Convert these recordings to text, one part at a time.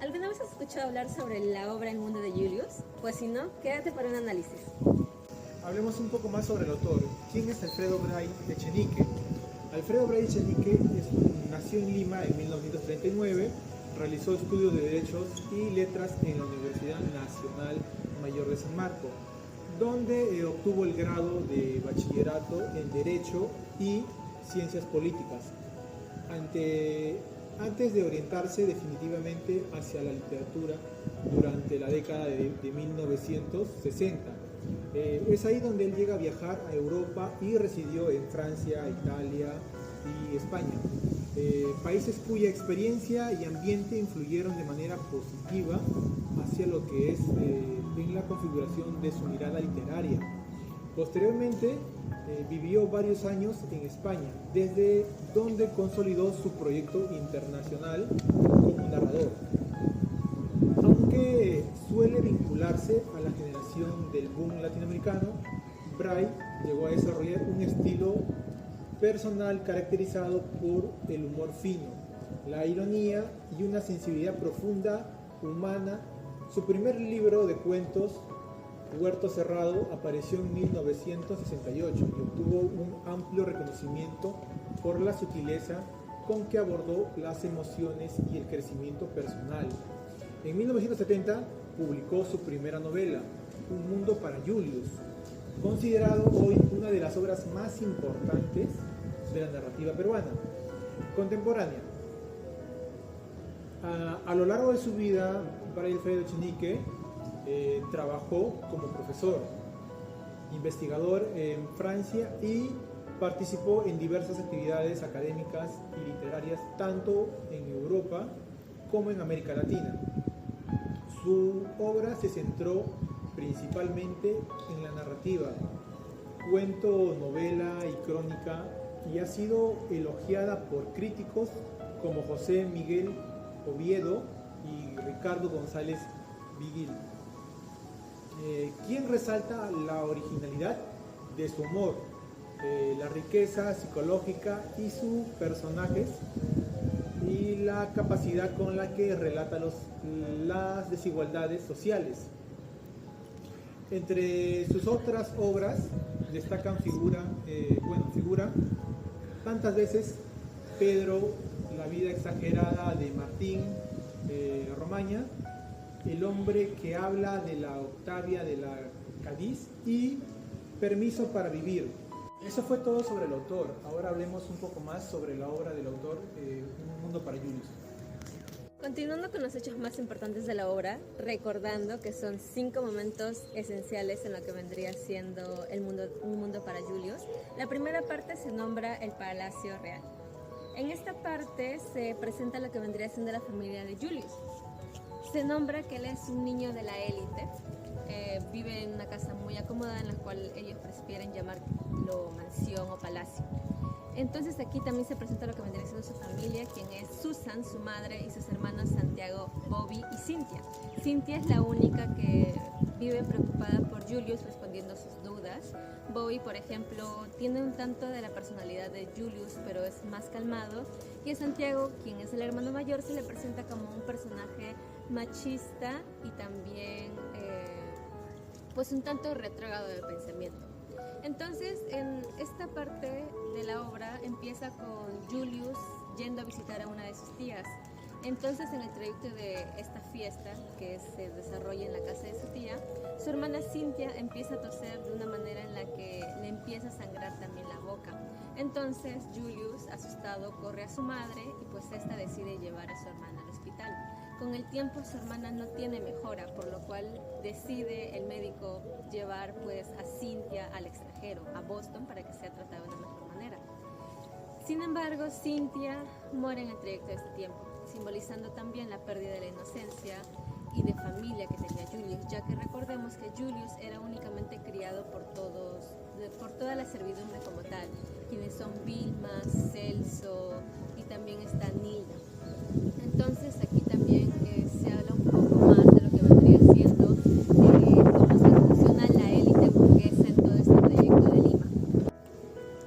¿Alguna vez has escuchado hablar sobre la obra El mundo de Julius? Pues si no, quédate para un análisis. Hablemos un poco más sobre el autor. ¿Quién es Alfredo Bray Echenique? Alfredo Bray Echenique nació en Lima en 1939, realizó estudios de Derechos y Letras en la Universidad Nacional Mayor de San Marcos, donde obtuvo el grado de bachillerato en Derecho y Ciencias Políticas. Antes de orientarse definitivamente hacia la literatura durante la década de 1960. Es ahí donde él llega a viajar a Europa y residió en Francia, Italia y España, países cuya experiencia y ambiente influyeron de manera positiva hacia lo que es en la configuración de su mirada literaria. Posteriormente vivió varios años en España, desde donde consolidó su proyecto internacional como narrador. Aunque suele vincularse a la generación del boom latinoamericano, Bray llegó a desarrollar un estilo personal caracterizado por el humor fino, la ironía y una sensibilidad profunda, humana. Su primer libro de cuentos, Huerto Cerrado, apareció en 1968 y obtuvo un amplio reconocimiento por la sutileza con que abordó las emociones y el crecimiento personal. En 1970 publicó su primera novela, Un mundo para Julius, considerado hoy una de las obras más importantes de la narrativa peruana contemporánea. A lo largo de su vida, Bray Alfredo Echenique trabajó como profesor, investigador en Francia y participó en diversas actividades académicas y literarias tanto en Europa como en América Latina. Su obra se centró principalmente en la narrativa, cuento, novela y crónica, y ha sido elogiada por críticos como José Miguel Oviedo y Ricardo González Vigil, quien resalta la originalidad de su humor, la riqueza psicológica y sus personajes y la capacidad con la que relata las desigualdades sociales. Entre sus otras obras destacan figura tantas veces Pedro, la vida exagerada de Martín Romaña, El hombre que habla de la Octavia de la Cádiz y Permiso para vivir. Eso fue todo sobre el autor. Ahora hablemos un poco más sobre la obra del autor, Un mundo para Julius. Continuando con los hechos más importantes de la obra, recordando que son 5 momentos esenciales en lo que vendría siendo Un mundo para Julius. La primera parte se nombra el Palacio Real. En esta parte se presenta lo que vendría siendo la familia de Julius. Se nombra que él es un niño de la élite, vive en una casa muy acomodada en la cual ellos prefieren llamarlo mansión o palacio. Entonces aquí también se presenta lo que vendría siendo su familia, quien es Susan, su madre, y sus hermanos Santiago, Bobby y Cynthia. Cynthia es la única que vive preocupada por Julius, respondiendo sus dudas. Bobby, por ejemplo, tiene un tanto de la personalidad de Julius, pero es más calmado. Y a Santiago, quien es el hermano mayor, se le presenta como un personaje machista y también pues un tanto retrógrado de pensamiento. Entonces, en esta parte de la obra empieza con Julius yendo a visitar a una de sus tías. Entonces, en el trayecto de esta fiesta que se desarrolla en la casa de su tía, su hermana Cynthia empieza a toser de una manera en la que le empieza a sangrar también la boca. Entonces, Julius, asustado, corre a su madre y pues esta decide llevar a su hermana al hospital. Con el tiempo su hermana no tiene mejora, por lo cual decide el médico llevar pues a Cynthia al extranjero, a Boston, para que sea tratada de una mejor manera. Sin embargo, Cynthia muere en el trayecto de este tiempo, simbolizando también la pérdida de la inocencia y de familia que tenía Julius, ya que recordemos que Julius era únicamente criado por toda la servidumbre como tal, quienes son Vilma, Celso y también está Nilda. Entonces aquí también se habla un poco más de lo que vendría siendo cómo se funciona la élite burguesa en todo este trayecto de Lima.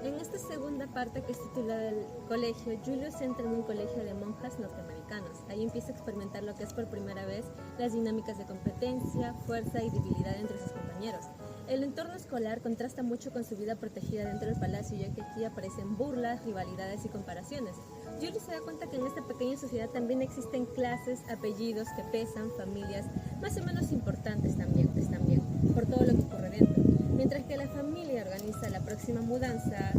En esta segunda parte, que es titulada El colegio, Julius entra en un colegio de monjas sistemas norteamericanos. Ahí empieza a experimentar lo que es por primera vez las dinámicas de competencia, fuerza y debilidad entre sus compañeros. El entorno escolar contrasta mucho con su vida protegida dentro del palacio, ya que aquí aparecen burlas, rivalidades y comparaciones. Julius se da cuenta que en esta pequeña sociedad también existen clases, apellidos que pesan, familias más o menos importantes también, por todo lo que ocurre dentro. Mientras que la familia organiza la próxima mudanza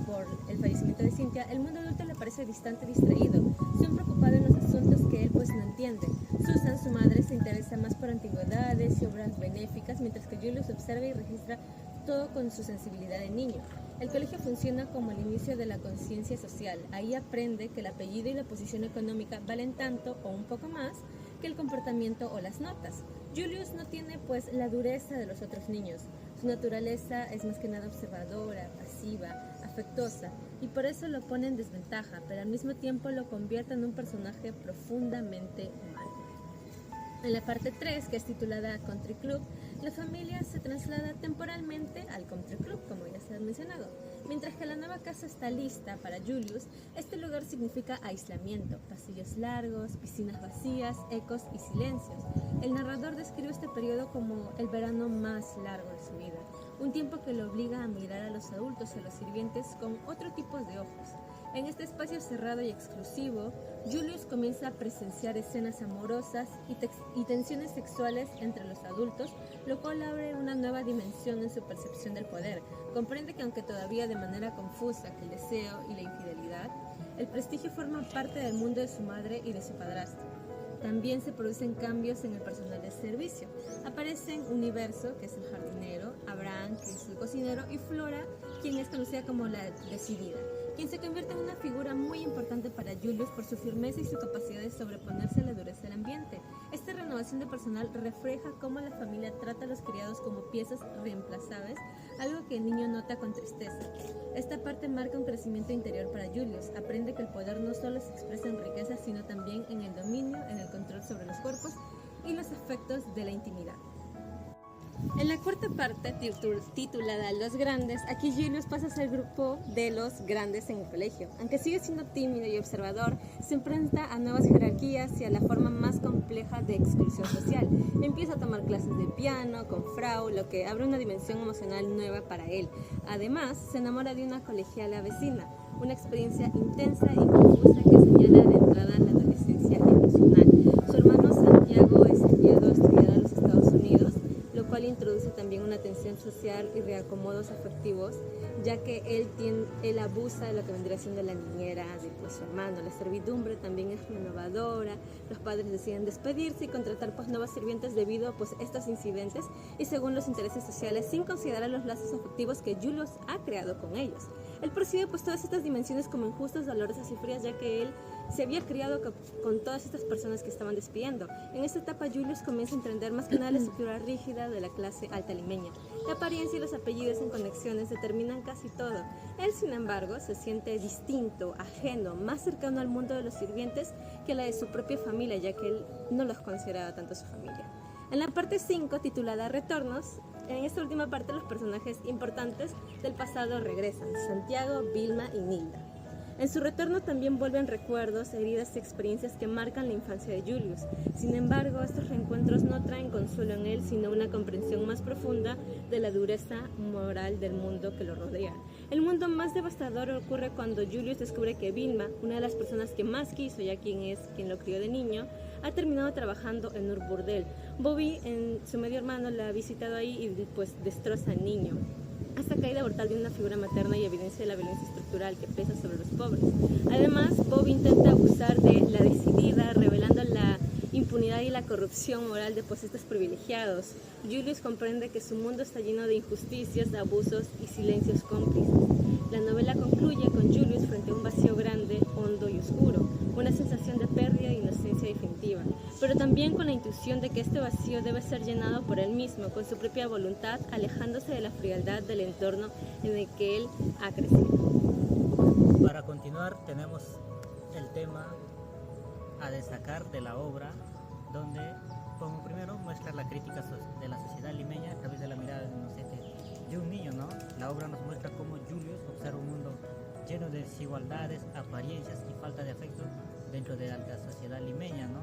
por el fallecimiento de Cynthia, el mundo adulto le parece distante y distraído, siempre ocupado en los asuntos que él pues no entiende. Susan, su madre, se interesa más por antigüedades y obras benéficas, mientras que Julius observa y registra todo con su sensibilidad de niño. El colegio funciona como el inicio de la conciencia social. Ahí aprende que el apellido y la posición económica valen tanto o un poco más que el comportamiento o las notas. Julius no tiene pues la dureza de los otros niños. Su naturaleza es más que nada observadora, pasiva, afectuosa, y por eso lo pone en desventaja, pero al mismo tiempo lo convierte en un personaje profundamente humano. En la parte 3, que es titulada Country Club, la familia se traslada temporalmente al Country Club, como ya se ha mencionado. Mientras que la nueva casa está lista para Julius, este lugar significa aislamiento, pasillos largos, piscinas vacías, ecos y silencios. El narrador describe este periodo como el verano más largo de su vida, un tiempo que lo obliga a mirar a los adultos y a los sirvientes con otro tipo de ojos. En este espacio cerrado y exclusivo, Julius comienza a presenciar escenas amorosas y tensiones sexuales entre los adultos, lo cual abre una nueva dimensión en su percepción del poder. Comprende que aunque todavía de manera confusa que el deseo y la infidelidad, el prestigio forma parte del mundo de su madre y de su padrastro. También se producen cambios en el personal de servicio. Aparecen Universo, que es el jardinero, Abraham, que es el cocinero, y Flora, quien es conocida como la decidida, quien se convierte en una figura muy importante para Julius por su firmeza y su capacidad de sobreponerse a la dureza del ambiente. Esta renovación de personal refleja cómo la familia trata a los criados como piezas reemplazables, algo que el niño nota con tristeza. Esta parte marca un crecimiento interior para Julius. Aprende que el poder no solo se expresa en riqueza, sino también en el dominio, en el control sobre los cuerpos y los afectos de la intimidad. En la cuarta parte, titulada Los Grandes, aquí Julius pasa a ser el grupo de los grandes en el colegio. Aunque sigue siendo tímido y observador, se enfrenta a nuevas jerarquías y a la forma más compleja de exclusión social. Empieza a tomar clases de piano con Frau, lo que abre una dimensión emocional nueva para él. Además, se enamora de una colegiala vecina, una experiencia intensa y confusa que señala de entrada la adolescencia emocional. Su hermano Santiago es enviado a estudiar a los Estados Unidos, lo cual introduce también una tensión social y reacomodos afectivos, ya que él abusa de lo que vendría siendo la niñera de su hermano. La servidumbre también es renovadora, los padres deciden despedirse y contratar nuevas sirvientes debido a estos incidentes y según los intereses sociales, sin considerar los lazos afectivos que Julius ha creado con ellos. Él percibe todas estas dimensiones como injustas, dolorosas y frías, ya que él se había criado con todas estas personas que estaban despidiendo. En esta etapa Julius comienza a entender más que nada la estructura rígida de la clase alta limeña. La apariencia y los apellidos en conexiones determinan casi todo. Él, sin embargo, se siente distinto, ajeno, más cercano al mundo de los sirvientes que la de su propia familia, ya que él no los consideraba tanto su familia. En la parte 5, titulada Retornos, en esta última parte los personajes importantes del pasado regresan: Santiago, Vilma y Nilda. En su retorno también vuelven recuerdos, heridas y experiencias que marcan la infancia de Julius. Sin embargo, estos reencuentros no traen consuelo en él, sino una comprensión más profunda de la dureza moral del mundo que lo rodea. El mundo más devastador ocurre cuando Julius descubre que Vilma, una de las personas que más quiso, ya quien lo crió de niño, ha terminado trabajando en un burdel. Bobby, su medio hermano, la ha visitado ahí y destroza al niño. Hasta caída brutal de una figura materna y evidencia de la violencia estructural que pesa sobre los pobres. Además, Bob intenta abusar de la decidida, revelando la impunidad y la corrupción moral de estos privilegiados. Julius comprende que su mundo está lleno de injusticias, abusos y silencios cómplices. La novela concluye con Julius frente a un vacío grande, hondo y oscuro, una sensación de pérdida e inocencia definitiva, pero también con la intuición de que este vacío debe ser llenado por él mismo, con su propia voluntad, alejándose de la frialdad del entorno en el que él ha crecido. Para continuar, tenemos el tema a destacar de la obra, donde como primero muestra la crítica de la sociedad limeña a través de la mirada inocente de un niño, ¿no? La obra nos muestra cómo Julius observa un mundo lleno de desigualdades, apariencias y falta de afecto dentro de la sociedad limeña, ¿no?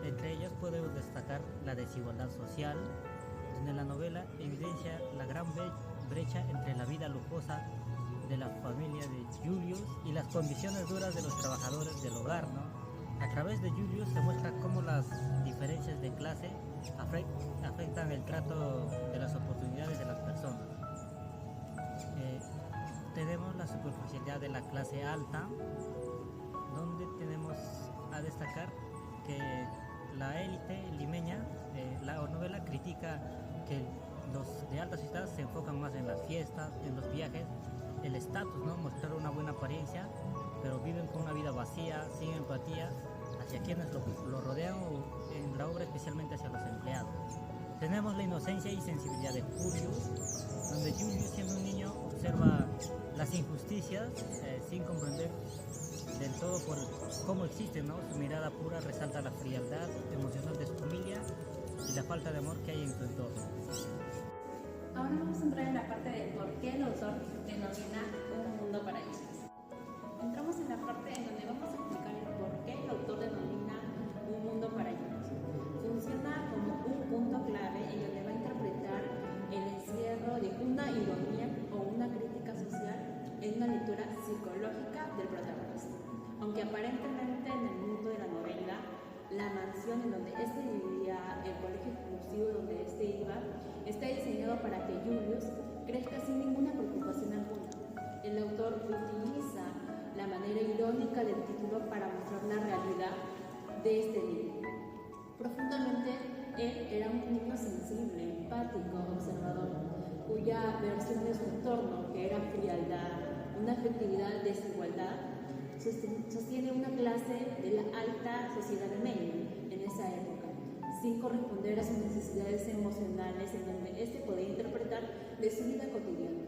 Entre ellos podemos destacar la desigualdad social, donde la novela evidencia la gran brecha entre la vida lujosa de la familia de Julius y las condiciones duras de los trabajadores del hogar, ¿no? A través de Julius se muestra cómo las diferencias de clase afectan el trato de las oportunidades de las personas. Tenemos la superficialidad de la clase alta, donde tenemos a destacar que la élite limeña, la novela critica que los de alta sociedad se enfocan más en las fiestas, en los viajes, el estatus, ¿no? Mostrar una buena apariencia, pero viven con una vida vacía, sin empatía hacia quienes lo rodean o en la obra especialmente hacia los empleados. Tenemos la inocencia y sensibilidad de Julius, donde Julius, siendo un niño, observa las injusticias sin comprender del todo por cómo existen, ¿no? Su mirada pura resalta la frialdad emocional de su familia y la falta de amor que hay en su entorno. Ahora vamos a entrar en la parte de por qué el autor denomina un mundo para Julius. Entramos en la parte en donde vamos a explicar el por qué el autor denomina un mundo para Julius. Funciona como un punto clave en donde va a interpretar el encierro de una ironía o una crítica social en una lectura psicológica del protagonista. Aunque aparentemente en el mundo de la novela, la mansión en donde éste vivía, el colegio exclusivo donde éste iba, está diseñado para que Julius crezca sin ninguna preocupación alguna. El autor utiliza la manera irónica del título para mostrar la realidad de este niño. Profundamente, él era un niño sensible, empático, observador, cuya versión de su entorno, que era frialdad, una afectividad, desigualdad, sostiene una clase de la alta sociedad limeña en esa época, sin corresponder a sus necesidades emocionales en donde éste podía interpretar de su vida cotidiana.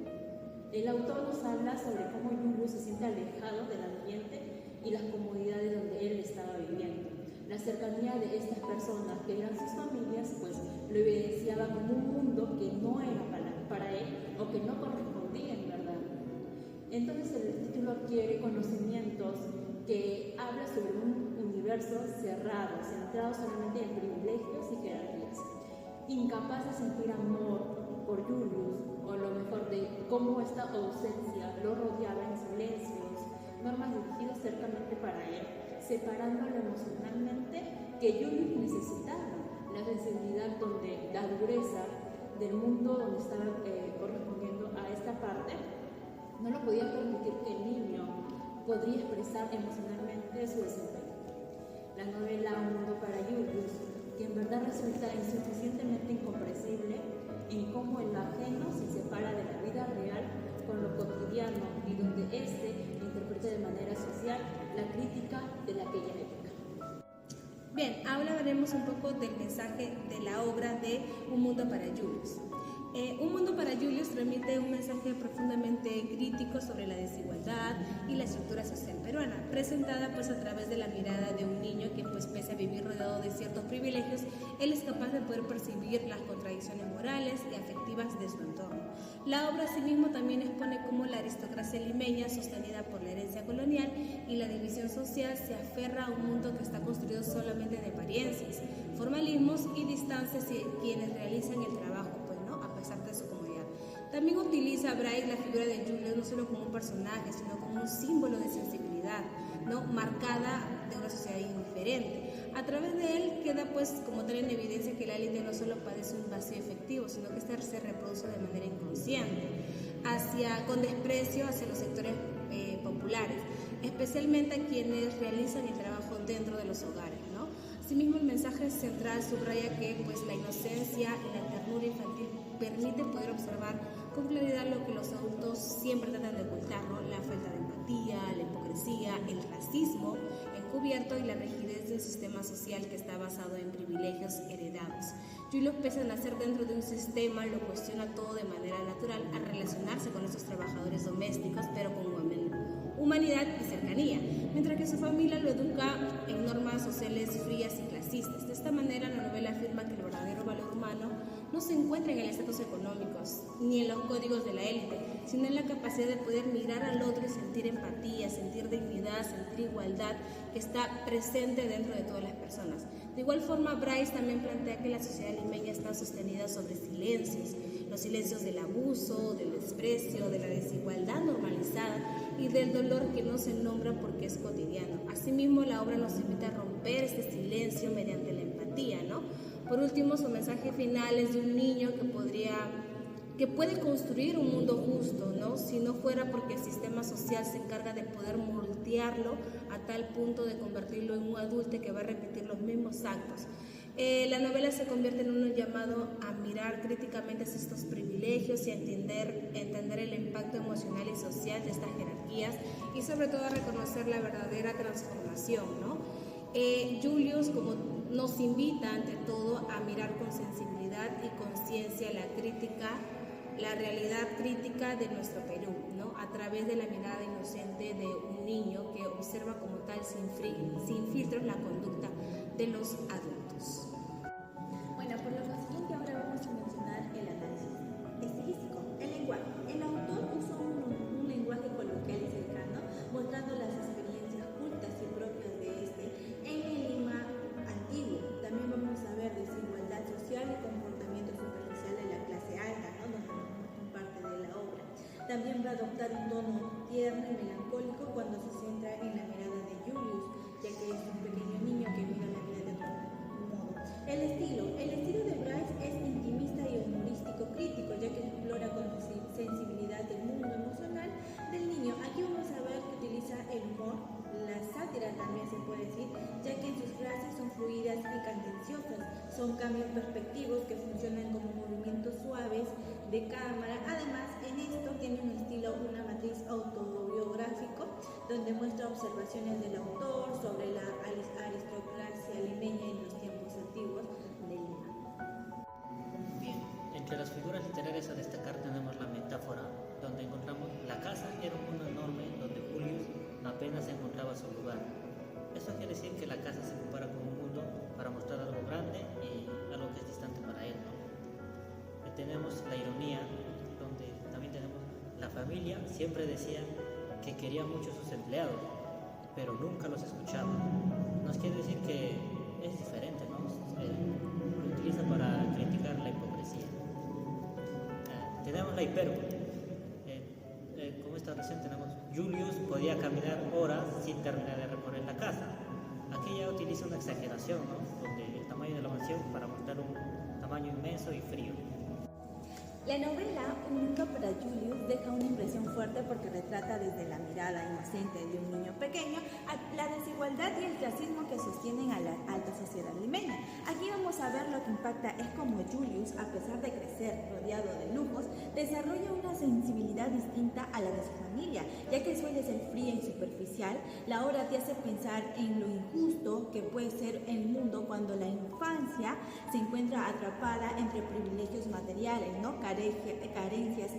El autor nos habla sobre cómo Julius se siente alejado del ambiente y las comodidades donde él estaba viviendo. La cercanía de estas personas, que eran sus familias, pues lo evidenciaba como un mundo que no era para él o que no correspondía en verdad. Entonces el título adquiere conocimientos que habla sobre un universo cerrado, centrado solamente en privilegios y jerarquías. Incapaz de sentir amor por Julius, o lo mejor de cómo esta ausencia lo rodeaba en silencios, normas dirigidas cercamente para él, separándolo emocionalmente que Julius necesitaba, la sensibilidad donde la dureza del mundo donde estaba correspondiendo a esta parte, no lo podía permitir que el niño podría expresar emocionalmente su desempeño. La novela Un mundo para Julius, que en verdad resulta insuficientemente incomprensible en cómo el ajeno se separa de la vida real con lo cotidiano y donde éste interpreta de manera social la crítica de aquella época. Bien, ahora veremos un poco del mensaje de la obra de Un mundo para Julius. Un mundo para Julius transmite un mensaje profundamente crítico sobre la desigualdad y la estructura social peruana, presentada pues a través de la mirada de un niño que pues pese a vivir rodeado de ciertos privilegios, él es capaz de poder percibir las contradicciones morales y afectivas de su entorno. La obra asimismo también expone cómo la aristocracia limeña, sostenida por la herencia colonial y la división social, se aferra a un mundo que está construido solamente de apariencias, formalismos y distancias de quienes realizan el trabajo, a pesar de su comodidad. También utiliza Braille la figura de Julius no solo como un personaje, sino como un símbolo de sensibilidad, ¿no? Marcada de una sociedad indiferente. A través de él queda pues como tal en evidencia que la élite no solo padece un vacío efectivo, sino que este se reproduce de manera inconsciente, con desprecio hacia los sectores populares, especialmente a quienes realizan el trabajo dentro de los hogares, ¿no? Asimismo, el mensaje central subraya que pues, la inocencia y la ternura infantil permite poder observar con claridad lo que los adultos siempre tratan de ocultar, ¿no? La falta de empatía, la hipocresía, el racismo encubierto y la rigidez del sistema social que está basado en privilegios heredados. Julius, pese a nacer dentro de un sistema, lo cuestiona todo de manera natural al relacionarse con estos trabajadores domésticos, pero con humanidad y cercanía, mientras que su familia lo educa en normas sociales frías y clasistas. De esta manera, la novela afirma que el verdadero valor humano no se encuentra en el estatus económico ni en los códigos de la élite, sino en la capacidad de poder mirar al otro y sentir empatía, sentir dignidad, sentir igualdad que está presente dentro de todas las personas. De igual forma, Bryce también plantea que la sociedad limeña está sostenida sobre silencios, los silencios del abuso, del desprecio, de la desigualdad normalizada y del dolor que no se nombra porque es cotidiano. Asimismo, la obra nos invita a romper este silencio mediante la empatía, ¿no? Por último, su mensaje final es de un niño que puede construir un mundo justo, ¿no? Si no fuera porque el sistema social se encarga de poder moldearlo a tal punto de convertirlo en un adulto que va a repetir los mismos actos. La novela se convierte en un llamado a mirar críticamente estos privilegios y a entender el impacto emocional y social de estas jerarquías y sobre todo a reconocer la verdadera transformación, ¿no? Julius nos invita ante todo a mirar con sensibilidad y conciencia la realidad crítica de nuestro Perú, ¿no? A través de la mirada inocente de un niño que observa como tal sin filtros la conducta de los adultos. Bueno, por lo siguiente ahora vamos a mencionar el análisis estilístico, el lenguaje. El autor usa un lenguaje coloquial y cercano, mostrando las experiencias cultas y propias de este en el Lima antiguo. También vamos a ver desigualdad social y comportamiento superficial de la clase alta, ¿no? Donde nos muestran parte de la obra. También va a adoptar un tono tierno y melancólico cuando se centra en la mirada de Julius, ya que es un pequeño niño que mira la vida de otro modo. El estilo de Bryce es intimista y humorístico crítico, ya que explora con sensibilidad el mundo emocional del niño. Aquí vamos a ver que utiliza el humor, la sátira también se puede decir, ya que sus frases son fluidas y cantenciosas, son cambios perspectivos que funcionan como movimientos suaves de cámara. Además, en esto tiene un estilo, una matriz autobiográfico, donde muestra observaciones del autor sobre la aristocracia limeña en los tiempos antiguos de Lima. Bien, entre las figuras literarias a destacar tenemos la metáfora, donde encontramos la casa era un mundo enorme donde Julius apenas encontraba su lugar. Eso quiere decir que la casa se compara con un mundo para mostrar algo grande y algo que es distante para él, ¿no? Tenemos la ironía, donde también tenemos la familia, siempre decía que quería mucho a sus empleados, pero nunca los escuchaba. Nos quiere decir que es diferente, ¿no? Lo utiliza para criticar la hipocresía. Tenemos la hipérbole. Como esta ocasión tenemos Julius podía caminar horas sin terminar de recorrer la casa. Aquí ya utiliza una exageración, ¿no? Donde el tamaño de la mansión para mostrar un tamaño inmenso y frío. La novela Un mundo para Julius deja una impresión fuerte porque retrata desde la mirada inocente de un niño pequeño a la desigualdad y el clasismo que sostienen a la alta sociedad limeña. Aquí vamos a ver lo que impacta es como Julius, a pesar de crecer rodeado de lujos, desarrolla una sensibilidad distinta a la de su familia, ya que suele ser fría y superficial. La obra te hace pensar en lo injusto que puede ser el mundo cuando la infancia se encuentra atrapada entre privilegios materiales, ¿no? Carencias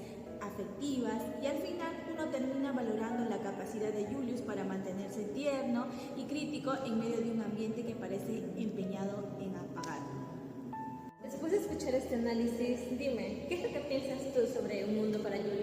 afectivas, y al final uno termina valorando la capacidad de Julius para mantenerse tierno y crítico en medio de un ambiente que parece empeñado en apagar. Después de escuchar este análisis, dime, ¿qué es lo que piensas tú sobre Un mundo para Julius?